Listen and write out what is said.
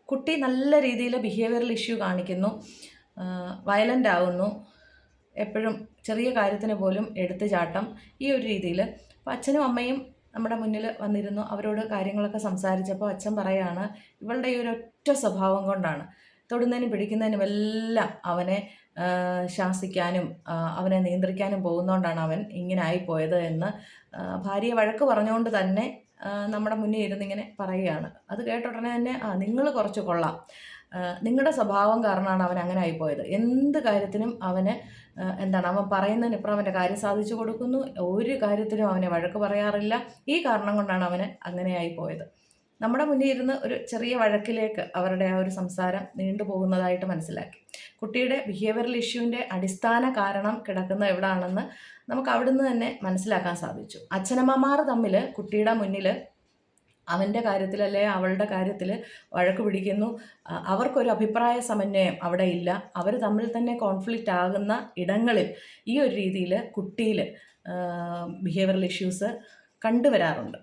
കുട്ടി നല്ല രീതിയിൽ ബിഹേവിയറൽ ഇഷ്യൂ കാണിക്കുന്നു, വയലൻ്റ് ആവുന്നു, എപ്പോഴും ചെറിയ കാര്യത്തിന് പോലും എടുത്തു ചാട്ടം, ഈ ഒരു രീതിയിൽ. അപ്പോൾ അച്ഛനും അമ്മയും നമ്മുടെ മുന്നിൽ വന്നിരുന്നു, അവരോട് കാര്യങ്ങളൊക്കെ സംസാരിച്ചപ്പോൾ അച്ഛൻ പറയുകയാണ്, ഇവളുടെ ഈ ഒരൊറ്റ സ്വഭാവം കൊണ്ടാണ് തൊടുന്നതിനും പിടിക്കുന്നതിനും എല്ലാം അവനെ ശാസിക്കാനും അവനെ നിയന്ത്രിക്കാനും പോകുന്നതുകൊണ്ടാണ് അവൻ ഇങ്ങനെ ആയിപ്പോയത് എന്ന് ഭാര്യയെ വഴക്ക് പറഞ്ഞുകൊണ്ട് തന്നെ നമ്മുടെ മുന്നിൽ ഇരുന്നിങ്ങനെ പറയുകയാണ്. അത് കേട്ട ഉടനെ തന്നെ നിങ്ങൾ കുറച്ച് കൊള്ളാം, നിങ്ങളുടെ സ്വഭാവം കാരണമാണ് അവൻ അങ്ങനെ ആയിപ്പോയത്, എന്ത് കാര്യത്തിനും അവന് അവൻ പറയുന്നതിന് ഇപ്പുറം അവൻ്റെ കാര്യം സാധിച്ചു കൊടുക്കുന്നു, ഒരു കാര്യത്തിനും അവനെ വഴക്ക് പറയാറില്ല, ഈ കാരണം കൊണ്ടാണ് അവന് അങ്ങനെ ആയിപ്പോയത്. നമ്മുടെ മുന്നിൽ ഇരുന്ന് ഒരു ചെറിയ വഴക്കിലേക്ക് അവരുടെ ആ ഒരു സംസാരം നീണ്ടുപോകുന്നതായിട്ട് മനസ്സിലാക്കി. കുട്ടിയുടെ ബിഹേവിയറൽ ഇഷ്യൂവിൻ്റെ അടിസ്ഥാന കാരണം കിടക്കുന്ന എവിടാണെന്ന് നമുക്ക് അവിടുന്ന് തന്നെ മനസ്സിലാക്കാൻ സാധിച്ചു. അച്ഛനമ്മമാർ തമ്മിൽ കുട്ടിയുടെ മുന്നിൽ അവൻ്റെ കാര്യത്തിൽ അല്ലെ അവളുടെ കാര്യത്തിൽ വഴക്ക് പിടിക്കുന്നു, അവർക്കൊരു അഭിപ്രായ സമന്വയം അവിടെ ഇല്ല, അവർ തമ്മിൽ തന്നെ കോൺഫ്ലിക്റ്റ് ആകുന്ന ഇടങ്ങളിൽ ഈ ഒരു രീതിയിൽ കുട്ടിയിൽ ബിഹേവിയറൽ ഇഷ്യൂസ് കണ്ടുവരാറുണ്ട്.